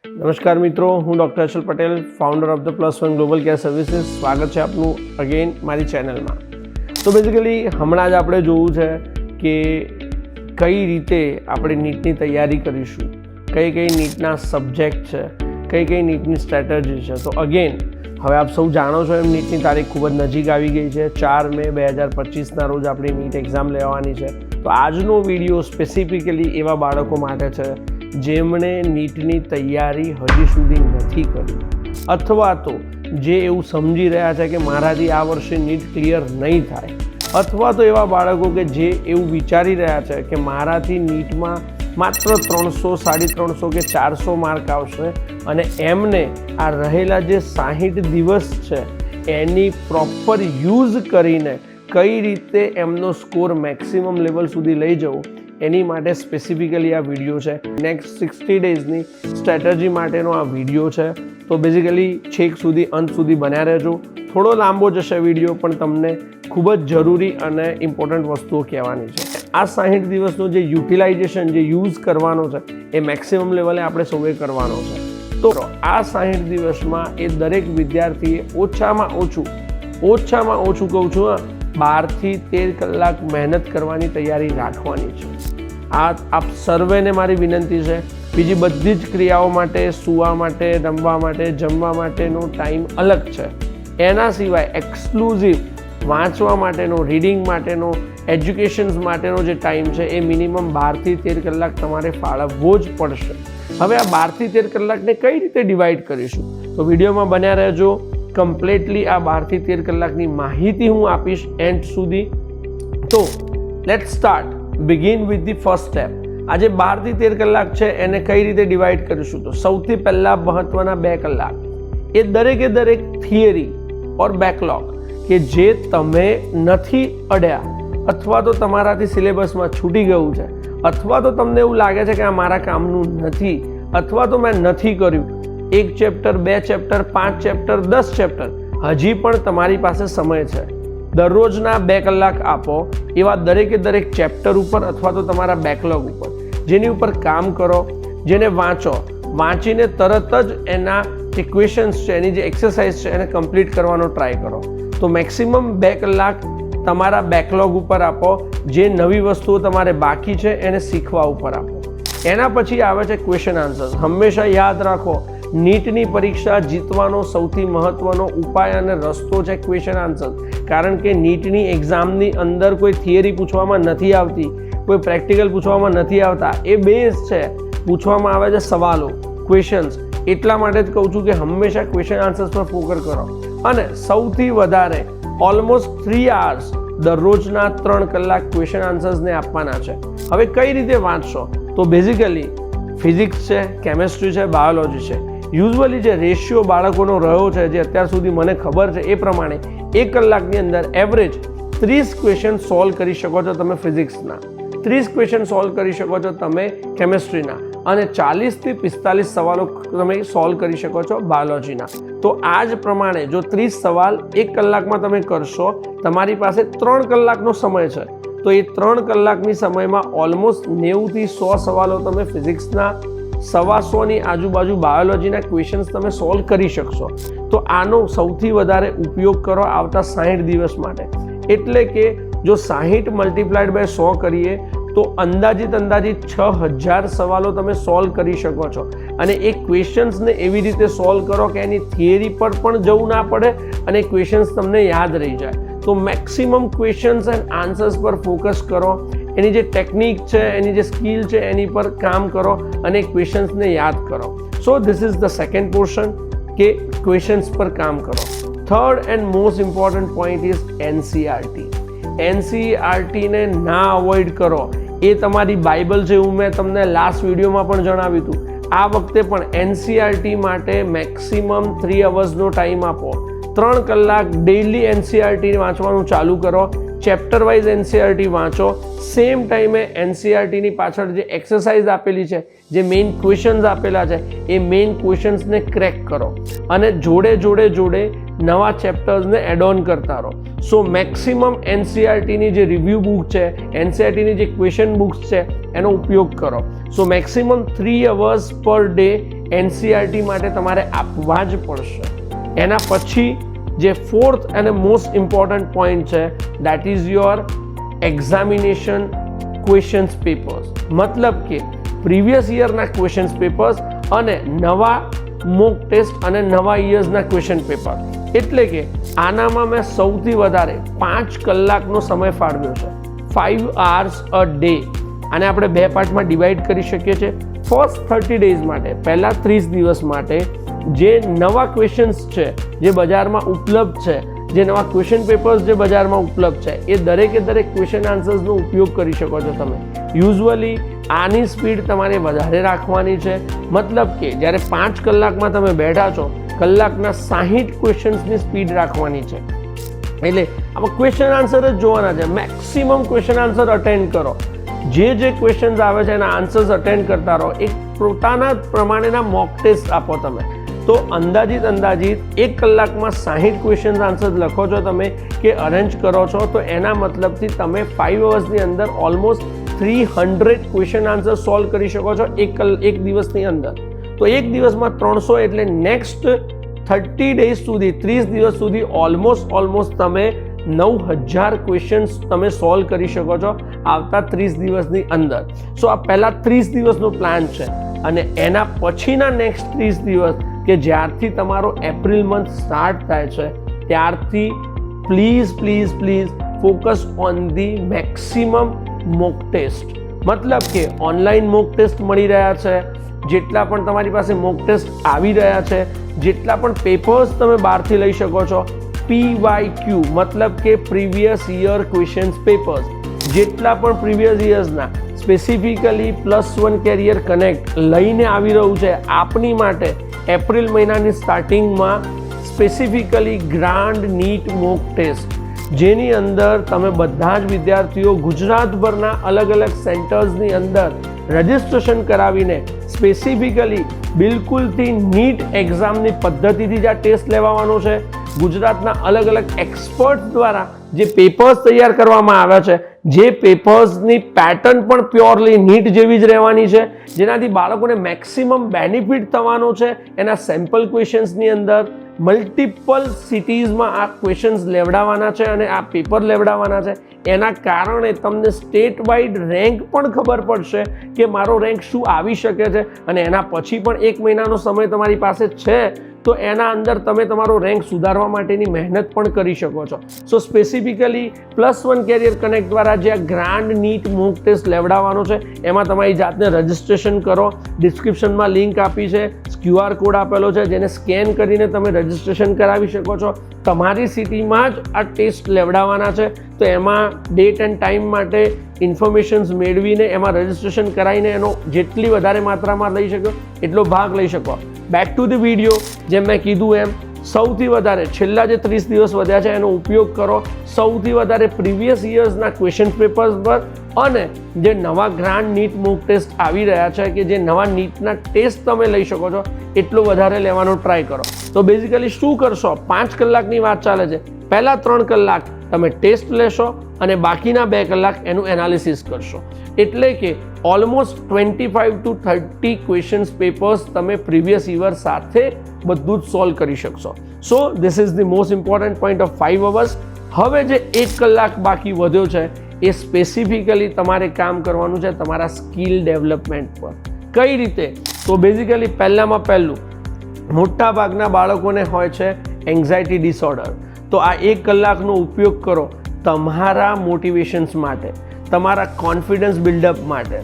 નમસ્કાર મિત્રો, હું doctor Achal Patel, founder of the +1 global care services. સ્વાગત છે આપનું અગેન મારી ચેનલમાં. તો બેઝિકલી હમણાં જ આપણે જોવું છે કે કઈ રીતે આપણે નીટની તૈયારી કરીશું, કઈ નીટના સબ્જેક્ટ છે, કઈ નીટની સ્ટ્રેટેજી છે. તો અગેન હવે આપ સૌ જાણો છો એમ નીટની તારીખ ખૂબ જ નજીક આવી ગઈ છે. 4 મે 2025ના રોજ આપણી નીટ એક્ઝામ લેવાની છે. તો આજનો વિડીયો સ્પેસિફિકલી એવા બાળકો માટે છે જેમણે નીટની તૈયારી હજી સુધી નથી કરી, અથવા તો જે એવું સમજી રહ્યા છે કે મારાથી આ વર્ષે નીટ ક્લિયર નહીં થાય, અથવા તો એવા બાળકો કે જે એવું વિચારી રહ્યા છે કે મારાથી નીટમાં માત્ર 300, 350 કે 400 માર્ક આવશે અને એમને આ રહેલા જે 60 દિવસ છે એની પ્રોપર યુઝ કરીને કઈ રીતે એમનો સ્કોર મેક્સિમમ લેવલ સુધી લઈ જવો, એની માટે સ્પેસિફિકલી આ વિડીયો છે. નેક્સ્ટ 60 ડેઝની સ્ટ્રેટેજી માટેનો આ વિડીયો છે. તો બેઝિકલી છેક સુધી અંત સુધી બન્યા રહેજો. થોડો લાંબો જશે વિડીયો, પણ તમને ખૂબ જ જરૂરી અને ઇમ્પોર્ટન્ટ વસ્તુઓ કહેવાની છે. આ 60 દિવસનો જે યુટિલાઇઝેશન, જે યુઝ કરવાનો છે એ મેક્સિમમ લેવલે આપણે સૌએ કરવાનો છે. તો આ 60 દિવસમાં એ દરેક વિદ્યાર્થીએ ઓછામાં ઓછું કહું છું 12 થી 13 કલાક મહેનત કરવાની તૈયારી રાખવાની છે. આ આપ સર્વેને મારી વિનંતી છે. બીજી બધી જ ક્રિયાઓ માટે, સૂવા માટે, રમવા માટે, જમવા માટેનો ટાઈમ અલગ છે. એના સિવાય એક્સક્લુઝિવ વાંચવા માટેનો, રીડિંગ માટેનો, એજ્યુકેશન્સ માટેનો જે ટાઈમ છે એ મિનિમમ 12 થી 13 કલાક તમારે ફાળવવો જ પડશે. હવે આ 12 થી 13 કલાકને કઈ રીતે ડિવાઈડ કરીશું, તો વિડીયોમાં બન્યા રહેજો. કમ્પ્લીટલી આ 12 થી 13 કલાકની માહિતી હું આપીશ એન્ડ સુધી. તો let's start. Begin with the first step. આજે 12 થી 13 કલાક છે એને કઈ રીતે ડિવાઈડ કરીશું, તો સૌથી પહેલાં મહત્વના 2 કલાક એ દરેક થિયરી ઓર બેકલોગ કે જે તમે નથી અડ્યા, અથવા તો તમારાથી સિલેબસમાં છૂટી ગયું છે, અથવા તો તમને એવું લાગે છે કે આ મારા કામનું નથી, અથવા તો મેં નથી કર્યું. 1 ચેપ્ટર, 2 ચેપ્ટર, 5 ચેપ્ટર, 10 ચેપ્ટર, હજી પણ તમારી પાસે સમય છે. દરરોજના 2 કલાક આપો એવા દરેક ચેપ્ટર ઉપર અથવા તો તમારા બેકલોગ ઉપર, જેની ઉપર કામ કરો, જેને વાંચીને તરત જ એના જે ક્વેશ્ચન્સ છે, એની જે એક્સરસાઇઝ છે એને કમ્પ્લીટ કરવાનો ટ્રાય કરો. તો મેક્સિમમ 2 કલાક તમારા બેકલોગ ઉપર આપો. જે નવી વસ્તુઓ તમારે બાકી છે એને શીખવા ઉપર આપો. એના પછી આવે છે ક્વેશ્ચન આન્સર્સ. હંમેશા યાદ રાખો, નીટની પરીક્ષા જીતવાનો સૌથી મહત્વનો ઉપાય અને રસ્તો છે ક્વેશ્ચન આન્સર. કારણ કે નીટની એક્ઝામની અંદર કોઈ થિયરી પૂછવામાં નથી આવતી, કોઈ પ્રેક્ટિકલ પૂછવામાં નથી આવતા. એ બેઝ છે, પૂછવામાં આવે છે સવાલો, ક્વેશ્ચન્સ. એટલા માટે જ કહું છું કે હંમેશા ક્વેશ્ચન આન્સર્સ પર ફોકસ કરો. અને સૌથી વધારે ઓલમોસ્ટ 3 hours દરરોજના 3 કલાક ક્વેશ્ચન આન્સર્સને આપવાના છે. હવે કઈ રીતે વાંચશો, તો બેઝિકલી ફિઝિક્સ છે, કેમેસ્ટ્રી છે, બાયોલોજી છે. યુઝ્યુઅલી જે રેશિયો બાળકોનો રહ્યો છે, જે અત્યાર સુધી મને ખબર છે એ પ્રમાણે 1 કલાકની અંદર એવરેજ 30 ક્વેશ્ચન સોલ્વ કરી શકો છો તમે ફિઝિક્સના, 30 ક્વેશ્ચન સોલ્વ કરી શકો છો તમે કેમેસ્ટ્રીના, અને 40 થી 45 સવાલો તમે સોલ્વ કરી શકો છો બાયોલોજીના. તો આ જ પ્રમાણે જો 30 સવાલ 1 કલાકમાં તમે કરશો, તમારી પાસે 3 કલાકનો સમય છે. તો એ 3 કલાકની સમયમાં ઓલમોસ્ટ 90 થી 100 સવાલો તમે ફિઝિક્સના, 125 આજુબાજુ બાયોલોજીના ક્વેશ્ચન્સ તમે સોલ્વ કરી શકશો. તો આનો સૌથી વધારે ઉપયોગ કરો આવતા 60 દિવસ માટે. એટલે કે જો 60 મલ્ટીપ્લાઈડ બાય 100 કરીએ તો અંદાજિત 6000 સવાલો તમે સોલ્વ કરી શકો છો. અને એ ક્વેશ્ચન્સને એવી રીતે સોલ્વ કરો કે એની થિયરી પર પણ જવું ના પડે અને ક્વેશ્ચન્સ તમને યાદ રહી જાય. તો મેક્સિમમ ક્વેશ્ચન્સ એન્ડ આન્સર્સ પર ફોકસ કરો. એની જે ટેકનિક છે, એની જે સ્કિલ છે એની પર કામ કરો અને ક્વેશ્ચન્સને યાદ કરો. So this is the second portion કે ક્વેશ્ચન્સ પર કામ કરો. Third and most important point is NCERT. એનસીઈઆરટીને ના અવોઇડ કરો. એ તમારી બાઇબલ છે, એવું મેં તમને લાસ્ટ વિડીયોમાં પણ જણાવ્યું હતું. આ વખતે પણ એનસીઈઆરટી માટે મેક્સિમમ 3 hours ટાઈમ આપો. 3 કલાક ડેઇલી એનસીઈઆરટી વાંચવાનું ચાલુ કરો. ચેપ્ટર વાઇઝ એનસીઈઆરટી વાંચો. સેમ ટાઈમે એનસીઈઆરટીની પાછળ જે એક્સરસાઇઝ આપેલી છે, જે મેઇન ક્વેશ્ચન્સ આપેલા છે, એ મેઇન ક્વેશ્ચન્સને ક્રેક કરો અને જોડે નવા ચેપ્ટર્સને એડ ઓન કરતા રહો. સો મેક્સિમમ એનસીઈઆરટીની જે રિવ્યૂ બુક છે, એનસીઈઆરટીની જે ક્વેશ્ચન બુક્સ છે, એનો ઉપયોગ કરો. So maximum 3 hours per day NCERT માટે તમારે આપવા જ પડશે. એના પછી જે ફોર્થ અને મોસ્ટ ઇમ્પોર્ટન્ટ પોઈન્ટ છે that is your examination questions papers. મતલબ કે પ્રીવિયસ યરના ક્વેશ્ચન્સ પેપર્સ અને નવા મોક ટેસ્ટ અને નવા યર્સના ક્વેશ્ચન પેપર. એટલે કે આનામાં મેં સૌથી વધારે 5 કલાકનો સમય ફાળવ્યો છે. 5 hours a day. આને આપણે 2 પાર્ટમાં ડિવાઈડ કરી શકીએ છીએ. ફર્સ્ટ 30 ડેઝ માટે, પહેલા 30 દિવસ માટે જે નવા ક્વેશ્ચન્સ છે જે બજારમાં ઉપલબ્ધ છે, જે નવા ક્વેશ્ચન પેપર્સ જે બજારમાં ઉપલબ્ધ છે, એ દરેકે દરેક ક્વેશ્ચન આન્સર્સનો ઉપયોગ કરી શકો છો તમે. યુઝ્યુઅલી આની સ્પીડ તમારે વધારે રાખવાની છે. મતલબ કે જ્યારે 5 કલાકમાં તમે બેઠા છો, કલાકના 60 ક્વેશ્ચન્સની સ્પીડ રાખવાની છે. એટલે આમાં ક્વેશ્ચન આન્સર જ જોવાના છે. મેક્સિમમ ક્વેશ્ચન આન્સર અટેન્ડ કરો. જે ક્વેશ્ચન્સ આવે છે એના આન્સર્સ અટેન્ડ કરતા રહો. એક પોતાના પ્રમાણેના મોક ટેસ્ટ આપો તમે. તો અંદાજિત 1 કલાકમાં 60 ક્વેશ્ચન આન્સર લખો છો તમે કે અરેન્જ કરો છો, તો એના મતલબથી તમે 5 અવર્સની અંદર ઓલમોસ્ટ 300 ક્વેશ્ચન આન્સર સોલ્વ કરી શકો છો એક દિવસની અંદર. તો એક દિવસમાં 300 એટલે નેક્સ્ટ 30 ડેઝ સુધી, 30 દિવસ સુધી ઓલમોસ્ટ તમે 9000 ક્વેશ્ચન્સ તમે સોલ્વ કરી શકો છો આવતા 30 દિવસની અંદર. સો આ પહેલા 30 દિવસનો પ્લાન છે. અને એના પછીના નેક્સ્ટ 30 દિવસ કે જ્યારથી તમારો એપ્રિલ મંથ સ્ટાર્ટ થાય છે, ત્યારથી please focus on the maximum mock test. મતલબ કે ઓનલાઈન મોક ટેસ્ટ મળી રહ્યા છે, જેટલા પણ તમારી પાસે મોક ટેસ્ટ આવી રહ્યા છે, જેટલા પણ પેપર્સ તમે બહારથી લઈ શકો છો, PYQ મતલબ કે પ્રીવિયસ યર ક્વેશ્ચન્સ પેપર્સ, જેટલા પણ પ્રીવિયસ યર્સના સ્પેસિફિકલી +1 કેરિયર કનેક્ટ લઈને આવી રહ્યું છે આપની માટે એપ્રિલ મહિનાની સ્ટાર્ટિંગમાં. Specifically grand NEET mock test, જેની અંદર તમે બધા જ વિદ્યાર્થીઓ ગુજરાતભરના અલગ સેન્ટર્સની અંદર રજિસ્ટ્રેશન કરાવીને સ્પેસિફિકલી બિલકુલથી નીટ એક્ઝામની પદ્ધતિથી જ આ ટેસ્ટ લેવાનો છે. ગુજરાતના અલગ એક્સપર્ટ દ્વારા જે પેપર્સ તૈયાર કરવામાં આવ્યા છે, જે પેપર્સની પેટર્ન પણ પ્યોરલી નીટ જેવી જ રહેવાની છે, જેનાથી બાળકોને મેક્સિમમ બેનિફિટ થવાનો છે. એના સેમ્પલ ક્વેશ્ચન્સની અંદર મલ્ટિપલ સિટીઝમાં આ ક્વેશ્ચન્સ લેવડાવવાના છે અને આ પેપર લેવડાવવાના છે. એના કારણે તમને સ્ટેટ વાઇડ રેન્ક પણ ખબર પડશે કે મારો રેન્ક શું આવી શકે છે. અને એના પછી પણ 1 મહિનાનો સમય તમારી પાસે છે, તો એના અંદર તમે તમારો રેન્ક સુધારવા માટેની મહેનત પણ કરી શકો છો. સો સ્પેસિફિકલી +1 કેરિયર કનેક્ટ દ્વારા જે આ ગ્રાન્ડ નીટ મોક ટેસ્ટ લેવડાવવાનો છે, એમાં તમારી જાતને રજિસ્ટ્રેશન કરો. ડિસ્ક્રિપ્શનમાં લિંક આપી છે, QR કોડ આપેલો છે, જેને સ્કેન કરીને તમે રજિસ્ટ્રેશન કરાવી શકો છો. તમારી સિટીમાં જ આ ટેસ્ટ લેવડાવવાના છે, તો એમાં ડેટ એન્ડ ટાઈમ માટે ઇન્ફોર્મેશન્સ મેળવીને એમાં રજિસ્ટ્રેશન કરાવીને એનો જેટલી વધારે માત્રામાં લઈ શકો એટલો ભાગ લઈ શકો. બેક ટુ ધ વિડીયો, જેમ મેં કીધું એમ સૌથી વધારે છેલ્લા જે 30 દિવસ વધ્યા છે એનો ઉપયોગ કરો. સૌથી વધારે પ્રીવિયસ યર્સના ક્વેશ્ચન પેપર્સ પર અને જે નવા ગ્રાન્ડ નીટ મોક ટેસ્ટ આવી રહ્યા છે, કે જે નવા નીટના ટેસ્ટ તમે લઈ શકો છો, એટલો વધારે લેવાનો ટ્રાય કરો. તો બેઝિકલી શું કરશો, 5 કલાકની વાત ચાલે છે. પહેલા 3 કલાક તમે ટેસ્ટ લેશો અને બાકીના 2 કલાક એનું એનાલિસિસ કરશો. એટલે કે ઓલમોસ્ટ 25 to 30 ક્વેશ્ચન્સ પેપર્સ તમે પ્રીવિયસ યર સાથે બધું જ સોલ્વ કરી શકશો. સો this is the most important point of 5 hours. હવે જે 1 કલાક બાકી વધ્યો છે એ સ્પેસિફિકલી તમારે કામ કરવાનું છે તમારા સ્કિલ ડેવલપમેન્ટ પર. કઈ રીતે? તો બેઝિકલી પહેલું મોટા ભાગના બાળકોને હોય છે એન્ઝાયટી ડિસઓર્ડર. તો આ 1 કલાકનો ઉપયોગ કરો તમારા મોટિવેશન્સ માટે, તમારા કોન્ફિડન્સ બિલ્ડઅપ માટે,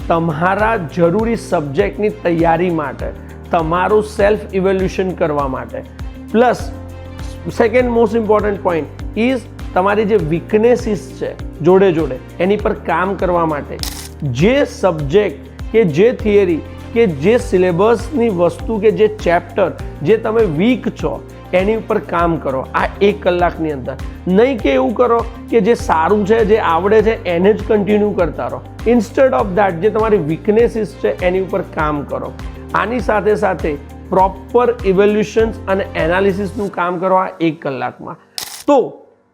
તમારા જરૂરી સબ્જેક્ટની તૈયારી માટે, તમારું સેલ્ફ ઇવેલ્યુશન કરવા માટે. Plus second most important point is તમારી જે વીકનેસીસ છે જોડે એની પર કામ કરવા માટે. જે સબ્જેક્ટ કે જે થિયરી કે જે સિલેબસની વસ્તુ કે જે ચેપ્ટર જે તમે વીક છો એની ઉપર કામ કરો આ 1 કલાકની અંદર. નહીં કે એવું કરો કે જે સારું છે, જે આવડે છે એને જ કન્ટિન્યુ કરતા રહો. ઇન્સ્ટેડ ઓફ દેટ જે તમારી વીકનેસીસ છે એની ઉપર કામ કરો. આની સાથે પ્રોપર ઇવેલ્યુશન્સ અને એનાલિસિસનું કામ કરો આ 1 કલાકમાં. તો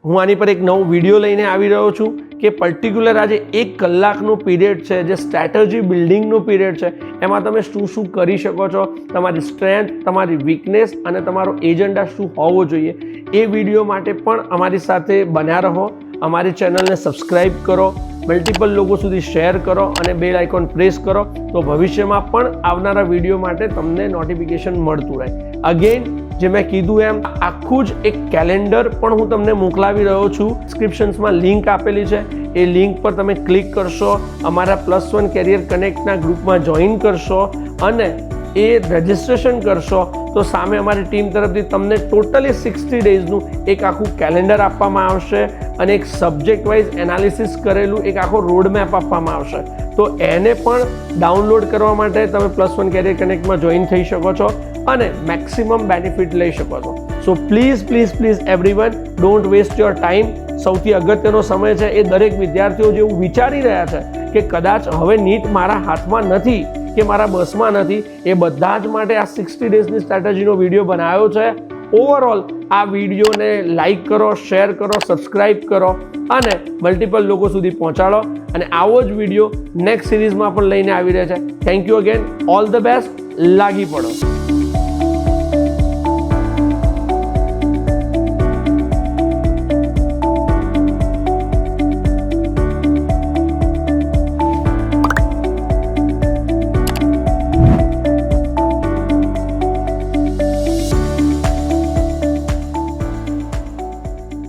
હું આની પર એક નવો વિડીયો લઈને આવી રહ્યો છું કે પર્ટિક્યુલર આજે 1 કલાકનો પીરિયડ છે, જે સ્ટ્રેટેજી બિલ્ડિંગનો પીરિયડ છે, એમાં તમે શું શું કરી શકો છો, તમારી સ્ટ્રેન્થ, તમારી વીકનેસ અને તમારો એજન્ડા શું હોવો જોઈએ, એ વિડીયો માટે પણ અમારી સાથે બન્યા રહો. અમારી ચેનલને સબસ્ક્રાઈબ કરો, મલ્ટિપલ લોકો સુધી શેર કરો અને બેલ આઇકોન પ્રેસ કરો, તો ભવિષ્યમાં પણ આવનારા વિડીયો માટે તમને નોટિફિકેશન મળતું રહે. અગેન જે મેં કીધું એમ આખું જ એક કેલેન્ડર પણ હું તમને મોકલાવી રહ્યો છું. ડિસ્ક્રિપ્શન્સમાં લિંક આપેલી છે, એ લિંક પર તમે ક્લિક કરશો, અમારા +1 કેરિયર કનેક્ટના ગ્રુપમાં જોઈન કરશો અને એ રજિસ્ટ્રેશન કરશો તો સામે અમારી ટીમ તરફથી તમને ટોટલી 60 ડેઝનું એક આખું કેલેન્ડર આપવામાં આવશે અને એક સબ્જેક્ટ વાઇઝ એનાલિસિસ કરેલું એક આખો રોડ મેપ આપવામાં આવશે. તો એને પણ ડાઉનલોડ કરવા માટે તમે +1 કેરિયર કનેક્ટમાં જોઈન થઈ શકો છો અને મેક્સિમમ બેનિફિટ લઈ શકો છો. So please everyone, don't waste your time. સૌથી અગત્યનો સમય છે એ દરેક વિદ્યાર્થીઓ જેવું વિચારી રહ્યા છે કે કદાચ હવે નીટ મારા હાથમાં નથી કે મારા બસમાં નથી, એ બધા જ માટે આ 60 ડેઝની સ્ટ્રેટેજીનો વિડીયો બનાવ્યો છે. ઓવરઓલ આ વિડીયોને લાઈક કરો, શેર કરો, સબસ્ક્રાઈબ કરો અને મલ્ટિપલ લોકો સુધી પહોંચાડો. અને આવો જ વિડીયો નેક્સ્ટ સિરીઝમાં પણ લઈને આવી રહ્યા છે. Thank you again, all the best, લાગી પડો.